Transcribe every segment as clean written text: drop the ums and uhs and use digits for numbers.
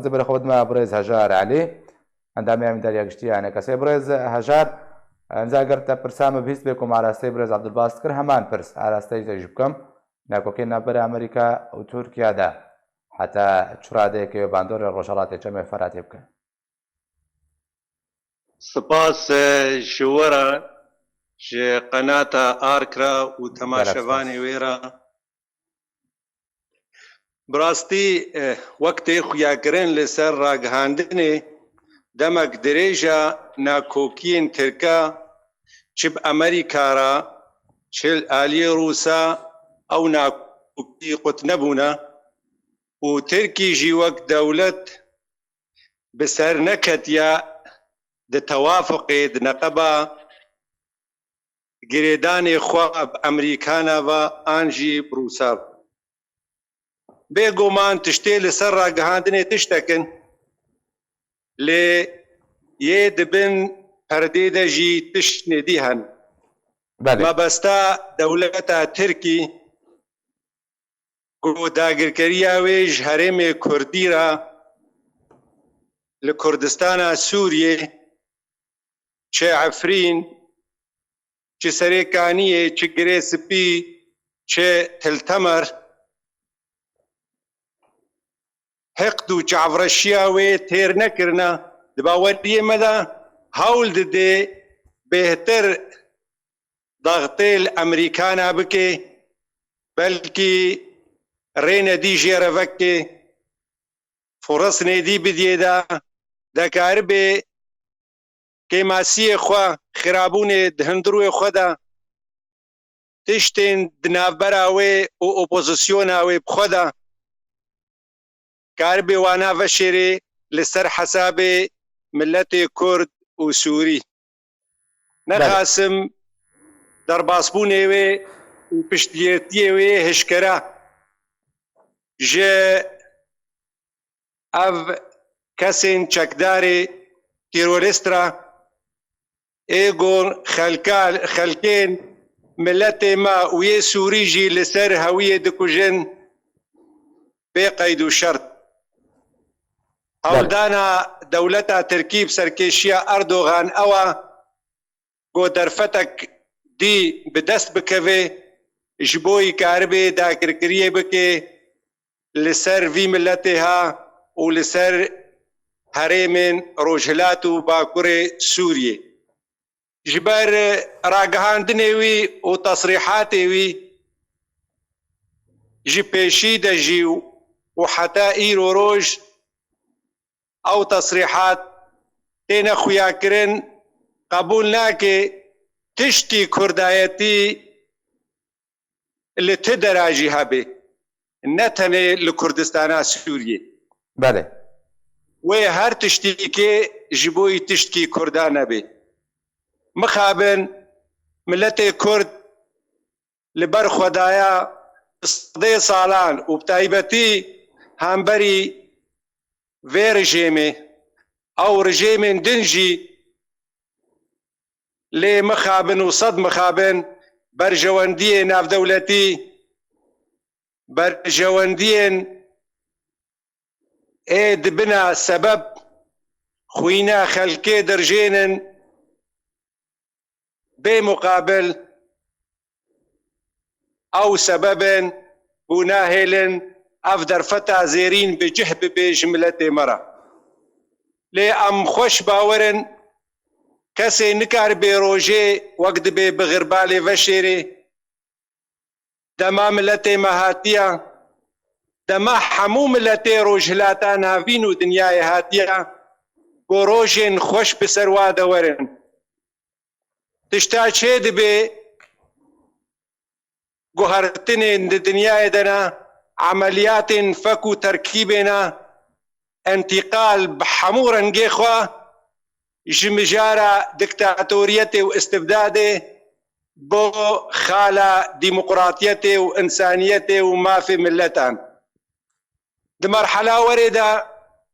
زبر خود ما برز هجار عليه عندما يعمل داريا قشتي يعني كسي برز هجار امزا قرت برسام بهيس بكم على سي برز عبد الباسط كر همان برس على ستيج تجيبكم ناكو كنا برا امريكا وتركيا دا حتى تشرادي كيو باندور الرشارات جمع فرات يبكى سپاس جوورا جي قناة آركرا وتماشفاني ويرا براستي وقت خویاکرین لسر راگهاندنی دمک دریجا ناکوکین ترکا چب امریکا را چل آلی روسا او ناکوکی قط نبونا و ترکی جی وقت دولت بسر نکت یا د توافق د نقبه گریدان خواب امریکانا و آنجی بروسا بێگومان تشتێ لەسەر ڕاگەهاندنێ تشتەکەن لێ یێ دەبن پەردەی دەژی تشتێدی هەن مەبەستا دەولەتە ترکی داگیرکەریە وێژ هەرێمێ کوردیرە لە کوردستانە سووریێ چێ عەفرین چ سەرێکانیێ چ گرێ سپی چێ تلتەمەر حقد و چاورشیاوی تیر نکرنا دباوری مدا هول دده بهتر ضغطیل امریکانا بکه بلکی رین دی جیره وکه فرص ندی بدیه دا دکار به که ماسی خوا خرابون دهندروی خدا تشتین دنابراوی و اپوزیسیوناوی بخدا کار به وانا وشری لسر حساب ملت کرد و سوری نخاسم در باسبونه و پشتیرتیه و هشکره جه او کسین چکدار تیروریست را ایگون خلکین ملت ما وی سوری جی لسر هویه دکوژن بی قید و شرط هەڵدانا دەولەتە ترکیب سەرکێشیە ئەردۆغان ئەوە بۆ دەرفەتێک دی بەدەست بکەوێ ji بۆی کاربێ داگیرکاریە بکێ لەسەر vî ملەتێها و لەسەر هەرێمên ڕۆژهەلات و باکوورê سووریê ji ber راگەهاندنê wî û تەسریحاتê wî ji pêşî de jî û heta îro roj او تصریحات تینا خویاکرین قبول ناکه تشتی کردایتی اللي تدراجي هبه نتنه لكردستان سوريا بله و هر تشتی که جبوی تشتی کردانه به مخابن ملت کرد لبر خدایا صدی سالان و بتایبتی همبری وی رژیمه او رژیم دنجی لی مخابن و صد مخابن برجواندی ناف دولتی برجواندی اید بنا سبب خوینا خلکی درجینن بمقابل او سبب بناهلن افدر فتا زيرين بجهب بجملة مرة لي ام خوش باورن كسي نكار بروجي وقت بغربالي وشيري دما ملتي مهاتيا دما حمو ملتي روجلاتان هافينو دنياي هاتيا بروجين خوش بسروا دورن تشتا چه دبي گوهرتن دنياي دنا عمليات فكو تركيبنا انتقال بحمور انجيخوا جمجارة دكتاتوريته واستبداده بو خالة ديمقراطيته وإنسانيته وما في ملتان دي مرحلة وردة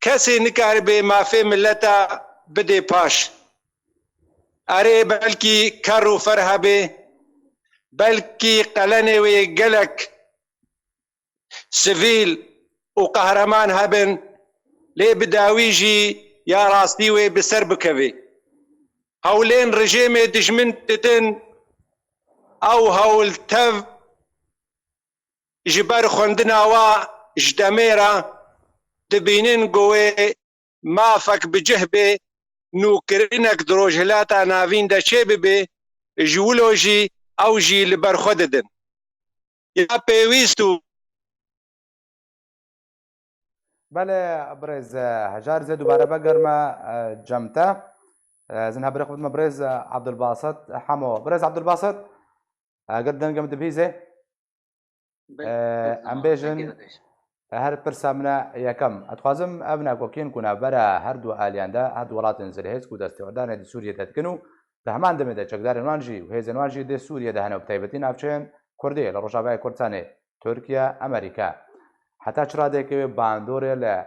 كسي نكاربي ما في ملتا بدي باش أري بلكي كارو فرهبي بلكي قلني ويقلك سفيل وقهرمان هبن لێ بداویژی یا ڕاستی وێ بسەر بکەوێ هەولێن ڕژێمێ دژمن ددن ئەو هەولتەڤ ji ber xwendina wa ji demêra dibînin goê mafek bi cih bê nûkirinek di rojhilata navîn de çê bibe ji wilo jî ew jî li ber xwe didin ya pêwîst û بله برز هجار زه دوباره بگرمه جمته زنها بري خدمة برز عبد الباسط حمو برز عبد الباسط قدن قمت بهيزه ام بيجن هر برسامنا يكم اتخازم ابنا كوكين كنا برا هر دو اليان دا هر ولات زلهز كو دستوردان دي سوريا تتكنو تهمان دمه ده چقدار نوانجي وهي زنوانجي دي سوريا ده هنو بتايبتين افچن كردي لروجابای كردستان تركيا امريكا حتى چرا که باندوره ل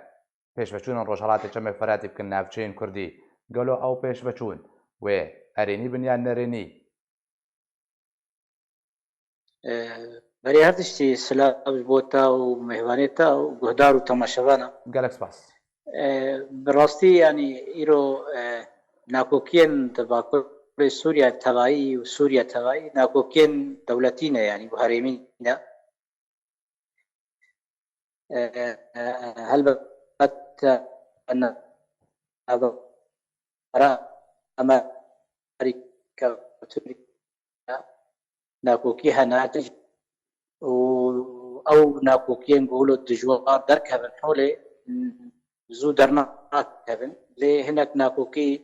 پیشبچون روشالات چمه فراتی بکن نافچین کردی گلو او پیشبچون و ارینی بنیان نرینی برای هر تشتی سلام بوتا و مهوانیتا و گهدار و تماشاوانا گلکس باس براستی یعنی ایرو ناکوکین تباکر سوریا تبایی و سوریا تبایی ناکوکین دولتینه یعنی بحریمینه هل بقت أن أمريكا وتركيا ناكوكيها ناتج أو ناكوكيا نقولوا الدجوار دركها من حولي زو درنا كابن لي هناك ناكوكي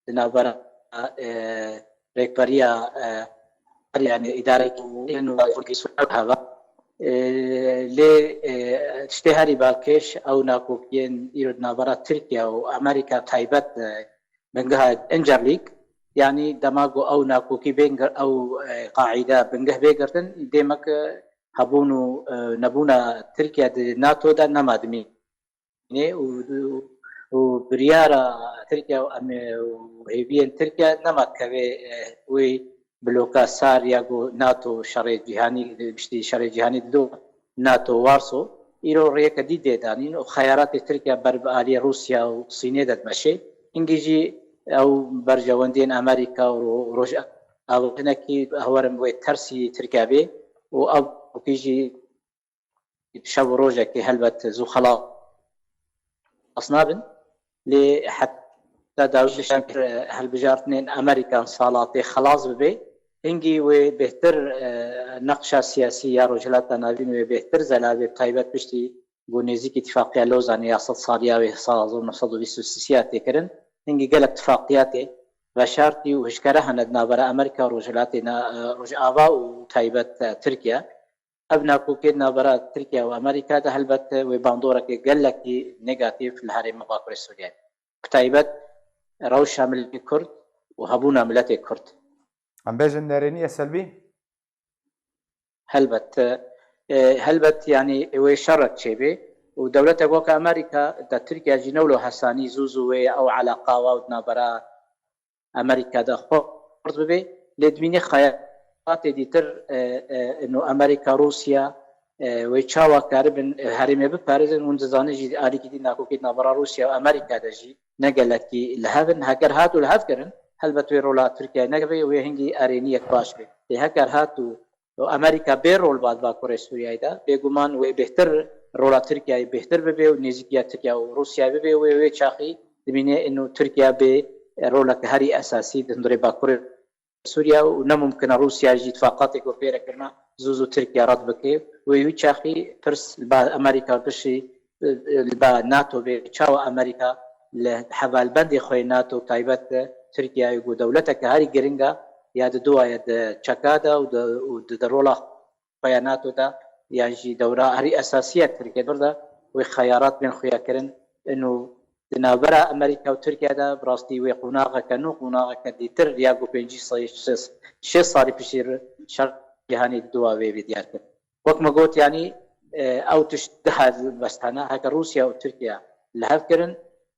نابرا ريكبريا يعني إدارة إنه هذا لي تشتهري بالكيش او ناكوكين يرد نابرات تركيا وامريكا تايبت بنجها انجرليك يعني دماغو او ناكوكي بينجر او قاعده بنجه بيجرتن ديمك هبونو نبونا تركيا ناتو دا نمادمي وبريارة تركيا وهيبين تركيا نماد كبي وي بلوكا سارياغو ناتو شرعي جهاني بشتي شرعي جهاني دو ناتو وارسو ايرو ريكا دي دانين وخيارات تركيا برب آلية روسيا وصينية داد ماشي انجيجي او برجواندين امريكا وروج او هناكي هورم وي ترسي تركيا بي او كيجي شاب روجا كي هلبت زو خلاص اصنابن لي حتى داوش شاكر هالبجارتنين امريكا صالاتي خلاص ببي هنگی و بهتر نقشه سیاسی یا رجالات ناوین و بهتر زلاله تایبت بشتی بونیزی که اتفاقیه لوزانی یا 100 سالیه و سال 1923 تکرن هنگی گل اتفاقیات و شرطی و هشکره هند نابرا امریکا رجالات رج آوا و تایبت ترکیه ابنا کوکید نابرا ترکیه و امریکا ده هلبت و باندوره که گل کی نگاتیو الحرم مقاطع سوریه تایبت رو شامل کرد و هبونا ملت کرد ام بيجن نارينية سلبي هلبت يعني وشرط شيبي ودولة وك أمريكا دا تركيا جنولو حساني زوزوي أو علاقة ودنا برا أمريكا دا خورد ببي لدميني خيارات ديتر إنه أمريكا روسيا ويتشاوا كاربن هرمي ببارزن ونزاني جي آلي كدي ناكو كدنا برا روسيا وأمريكا دا جي نقلت كي لهفن هكر هاتو لهف كرن هلبت رولا تركيا نقبي وهنجي أرينية باش بي هكر هاتو امریکا به رول بعد با کره سوریه دا بگمان و بهتر رولا ترکیه بهتر ببه و نزدیکی ترکیه و روسیه ببه و چاخی دبینه انه ترکیه به رولا هری اساسی دندره با کره سوریه و نممکن روسیه جی اتفاقات کو پیره کرنا زوزو ترکیه رد بکه و چاخی پرس با امریکا بشي با ناتو به چاو امریکا لحوال بند خو ناتو تایبت ترکیه و دولتک هری گرینگا یا د دوه د چکادا او د رولا بیاناتو دا یعنی دوره هری اساسیت ترکیه درده و خيارات بين خويا كرن انه دنابرا امريكا وتركيا دا براستي وقناغه كنو قناغه كديتر ياغو بنجي شي صاري بشير شرق جهاني الدوا وي ديار وقت ما قلت يعني او تشتها بس انا هكا روسيا وتركيا لهف كرن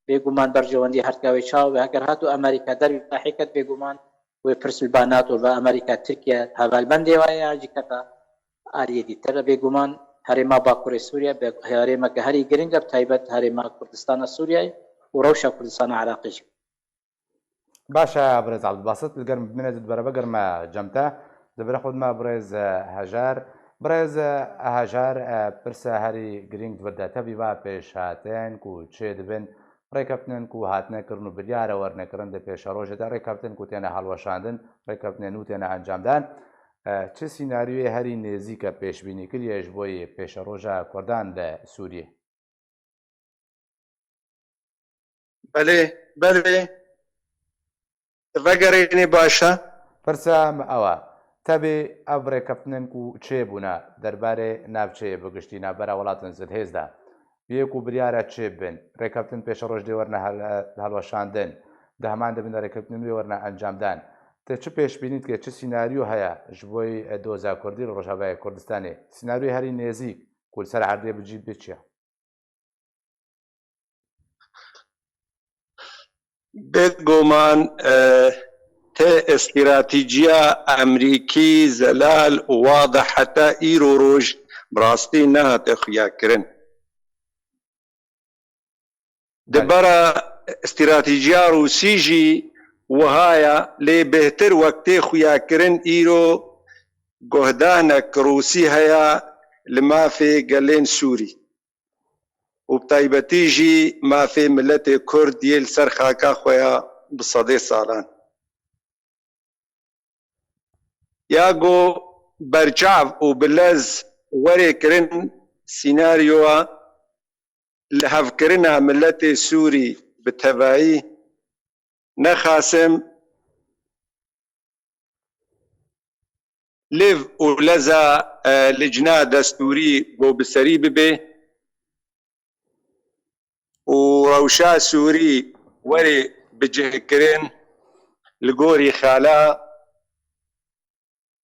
بيغمان برجواندي هركاوي شاو هكا هاتو امريكا در حقيقه بيغمان وپرس البانات و امریکا ترکیه هوال بندی وای جکتا آریه دی تر بگمان هەرێما باکووری سووریا بە هەرێمەکە هەری گرنگە بتایبەت هەرێما کوردستانە سووریای و ڕەوشە کوردستانە عراقیش. باشە برێز عەبدولباست گەرم بمێنێت بەرەبە گەرمە جەمتە دەبرە خودمە برێز هەژار برێز هەژار پرسە هەری گرنگ وەردە تەبی با پێشهاتێن و چێ دەبن ڕێکەوتنن و هاتنەکردن و بریارە وەرنەکردن دە پێشە ڕۆژێدا ڕێکەوتن و تێنە هەڵوەشاندن ڕێکەوتنێن و تێنە ئەنجامدان چ سیناریوی هەری نێزیکە پێشبینی کردیش بۆی پێشە ڕۆژە کوردان لە سووریە؟ بەڵێ ڕێگەڕێنێ باشە پرسام ئەوە تەبێ ئەو ڕێکەوتنن و چێ بوونە دەربارەی ناوچەیە بگشتی نابەرە وڵاتن زت هێزدا بەیەک و بریارە چێ بن ڕێکەوتن پێشە ڕۆژ دێوەرنە هەڵوەشاندن دەهمان دەبنە ڕێکەوتن وێوەرنە ئەنجامدان تە چ پێشبینیت کە چ سیناریو هەیە ji بۆی دۆزا کوردی لە ڕۆژاوای کوردستانی سیناریوی هەری نێزیک کول سەر عەردێ بجیت بێت چییە؟ بێگومان تێ استراتیجیا ئەمریکی زەلال واضح حتا ئیرۆ ڕۆژ بڕاستی نەهاتە خویاکردن دەبەرە استراتیجیا رووسیژی وهایە لێ بهتر وەکتێ خویاکردن ئیرۆ گۆهدانێک رووسی هەیە لە مافێ گەلێن سووری و بتایبەتیژی مافێ ملەتێ کورد یێ لەسەر خاکا خۆیان بە سەدەی ساڵان یاگۆ بەرچاو و بلەز وەرێکردن سیناریۆوە لە هەڤکردنا ملەتێ سووری بە تەڤایی نەخاسم لێڤ و لەزا لجنا دەستوری بۆ بسەری ببێ و ڕەوشا سووری وەرێ بجهکردن لە گۆری خالا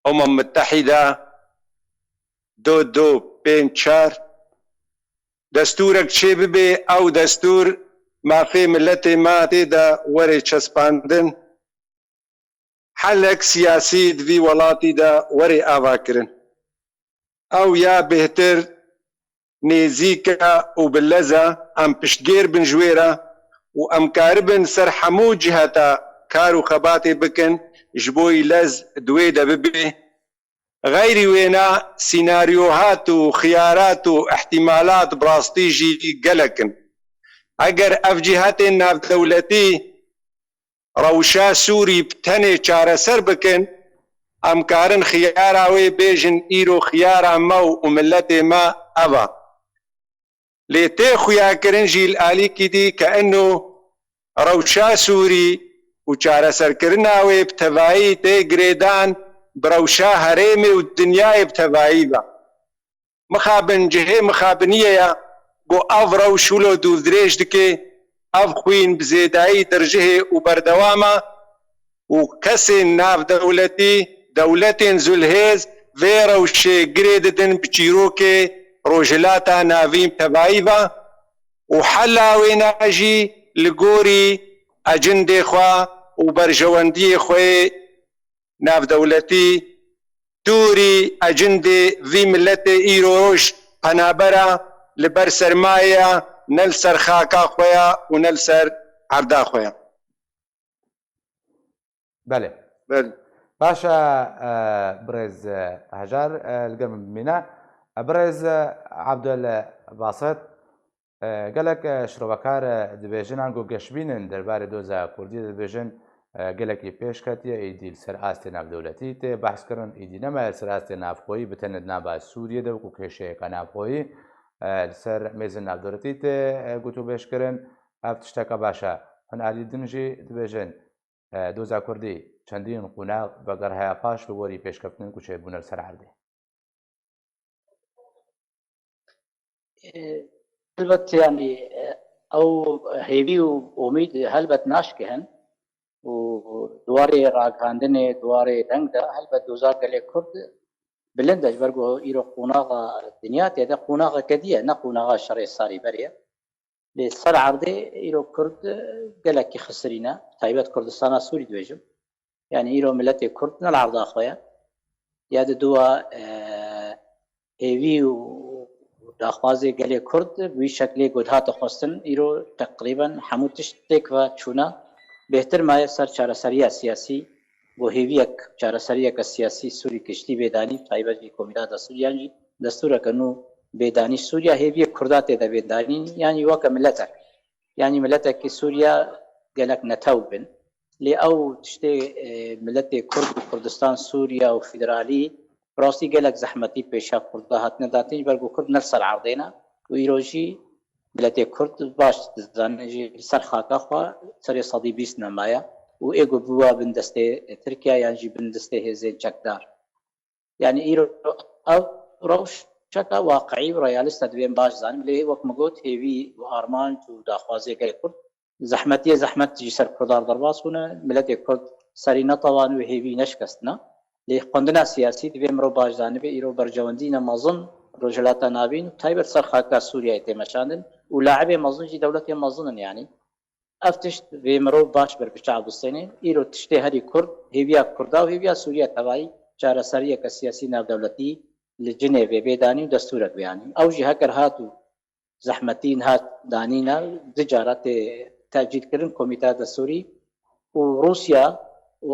ئەمم متحیدا 2254 دەستورێک چێ ببێ ئەو دەستور مافێ ملەتێ ما تێدا وەرێ چەسپاندن حەلێک سیاسی دوی وڵاتیدا وەرێ ئاواکردن ئەو یا بهتر نێزیکە و بلەزە ئەم پشتگێر بن ژوێرە و ئەم کار بن سەر هەموو جهەتا کار و خەباتێ بکەن ji بۆی لەز دوێ دەببێ غەیری وێنە سیناریۆهات و خیارات و احتیمالات بڕاستیژی گەلەکن ئەگەر ئەف جیهەتێن ناودەولەتی ڕەوشا سووری تەنێ چارەسەر بکەن ئەم کارن خیارا وێ بێژن ئیرۆ خیارا مە و ملەتێ ما ئەوە لێ تێ خویاکردن ژیل ئالیکی دی کە ئەنۆ ڕەوشا سووری و چارەسەرکردنا وێ بتەڤایی تێ گرێدان برەوشا هەرێمێ و دنیای بتەڤایی بە مخابن جهێ مخابنیەیە بۆ ئەڤ ڕەوش ولۆ دوو درێژ دکێ ئەڤ خوین بزێدایی دەرژهێ و بەردەوامە و کەسێن ناودەولەتی دەولەتێن زولهێز vê rewşê girê didin bi çîrokê rojhilata navîn tevayî ve û hela wê ne jî li gorî ecindê xwe û berjewendiyê xwe navdewletî dûrî ecindê vî milletê îro roj penabera li ber sermayeya ne li ser xaka xwe ya û ne li ser erda xwe ya. Belê. باشە برێز هەژار لەگەڵ من بمێنە برێز عەبدولباست gelek şirovekar dibêjin an got geşbînin derbarê doza Kurdiyê dibêjin gelekî pêş ketiye êdî li ser astê navdewletî tê behskirin êdî neme li ser astê navxweyî bi tenê nava Sûriyê de wekû kêşeyeka navxweyî li ser mêzin navdewletî tê gotûbêjkirin ev tişteka baş e hûn alîdin jî dibêjin doza Kurdî çendîn qonax veger heya paş li werî pêşketinên ku çêbûne li ser erdê. البته يعني او هيبي واميد هلبت ناشكهن ودواري راغاندني دواري دنگدا هلبت دوزار قال كرد بلندج برغو ايرو قوناغا الدنيا تيدا قوناغا كديه نقوناغا شري صاري بريه لسر عرضي ايرو كرد قالك خسرينا تايبات كردستان سوري دوجم يعني ايرو ملتي كرد نالعرض اخويا يا دوا هيبي داخوازی گلی کرد بوی شکلی گودهات خواستن ایرو تقریبا همو تشتێک و چوونە بهتر مایە سەر چارەسەریە سیاسی بۆ هێویەک چارەسەریەکە سیاسی سووری کشتی بێدانی تایبەتی کۆمیتا دەسووریانی دەستورەکەن و بێدانی سووریا هێویە کوردات تێدا بێدانی ینی وەکە ملەتێک ینی ملەتێکی سووریا گەلک نەتەو بن لێ ئەو تشتێ ملەتێ کورد و کوردستان سووریا و فیدرالی ڕاستی گەلک زەحمەتی پێشا کوردە هاتنەداتنی بەرگ و کورد نەرسەر عەردێنە و ئیرۆژی ملەتێ کورد باش دەزانێژی سەر خاکەخوا سەرێ سەدی 20 نەمایە و ئێگو بووە بن دەستێ ترکیا یانجی بن دەستێ هێزێ چەکدار یعنی ئیرۆ ئەو ڕەوشەکە واقعی و ڕێالیستە دوێن باش زانم لێ وەک مگوت هێوی و ئارمان و داخوازیەکەی کورد زەحمەتیە زەحمەتی سەر کوردار دەرباس بوونە ملەتێ کورد سەری نەتەوان و هێوی نەشکەستنە لێ خوێندنا سیاسی دەبێ مرۆ باش زانبێ ئیرۆ بەرجەوەندی نەمەزن ڕۆژهەلاتە ناوین و تایبەت سەر خاکا سووریای تێمەشاندن و لاعبێ مەزنجی دەوڵەتێ مەزنن یعنی ئەف تشت بێ مرۆ باش بەرپچا بستێنێ ئیرۆ تشتێ هەری کورد هێویا کووردا و هێویا سووریا تەواهی چارەسەریەکە سیاسی ناودەوڵەتی لە جنێڤێ بێدانی و دەستورە بیانی ئەوژی هەکەر هات و زەحمەتین هات دانینە دجارات تاجیلکردن کۆمیتا دەستوری و رووسیا و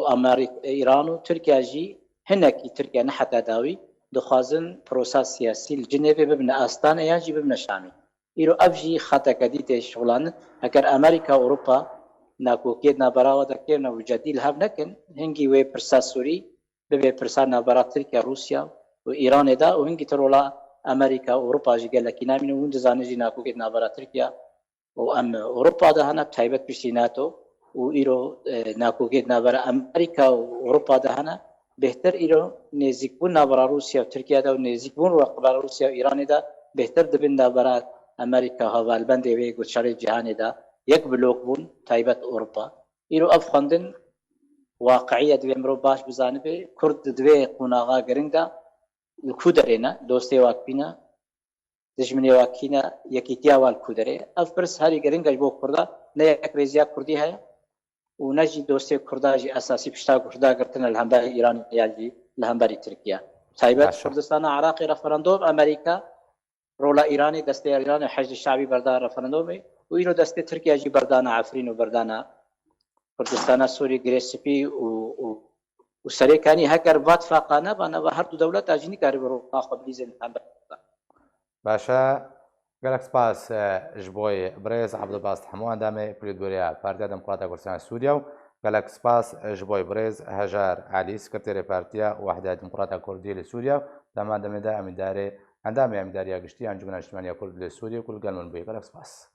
ئیران و تورکیاژی هەنێکی تورکیا نەحەتا داوی دەخوازن پرۆسا سیاسی لە جنێڤێ ببنە ئاستانە یانجی ببنە شامی ئیرۆ ئەفژی خەتەکە دیتێ شغڵان هەکەر ئەمریکا و ئەوروپا ناکۆکێت نابەراوە دەکێنە و جەدیل هەب نەکەن هەنگی وێ پرسا سووری ببێ پرسا نابەرا تورکیا رووسیا و ئیرانێدا و هەنگی ترۆڵا ئەمریکا و ئەوروپاژی گەلەکی نامینە و دەزانێژی ناکۆکێت نابەرا تورکیا و ئەم ئەوروپادا هەنا تایبەت پشتی ناتۆ و ئیرۆ ناکۆکێت نابەرە ئەمریکا و ئەوروپادا هەنا بهتر ئیرۆ نێزیکبوون نابەرا رووسیا و تورکیادا و نێزیکبوون وەقبارە رووسیا و ئیرانێدا بهتر دەبن نابەرا ئەمریکا هەواڵبەندێ وێ گوچەڵی جیهانێدا یەک بلۆک بوون تایبەت ئەوروپا ئیرۆ ئەف خوێندن واقعیە دوێ مرۆ باش بزانبێ کورد دوێ قوناغا گرنگدا کو دەرێنە دۆستێ واکبینە دژمنێ واکینە یەکیتیا وال کو دەرێ ئەف پرس هەری گرنگەش بۆ کووردا نە یەک ڕێزیا کوردی هەیە و نەجی دۆستێ کورداژی ئەساسی پشتا کورداگرتنە لە هەمباری ئیران یاجی لە هەمباری تورکیا تایبەت کوردستانە عراقی ڕەفەرەندۆم ئەمریکا ڕۆڵە ئیرانی دەستێ ئیرانی حەجی شعبی بەردا ڕەفەرەندۆمی و ئیرۆ دەستێ تورکیاژی بەردانە عەفرین و بەردانە کوردستانە سووری گرێسپی و سەرێکانی هەکەر بات فاقانە بانەوە هەردوو دەوڵەت ئاژینی کاری بڕۆ خۆبلیزن باشە گەلک سپاس ji bo birêz Ebdilbast hemû endamê Pîrgoriya Partiya Demokrata Kurdistana Sûriya و gelek spas ji bo birêz Hejar Elî Sekreterê Partiya Wehda Demokrata Kurdî li Sûriya dema demê de emîdarê endamê emîdariya giştî Encûmena Niştimaniya Kurd li Sûriya ku li gel min bûye gelek spas.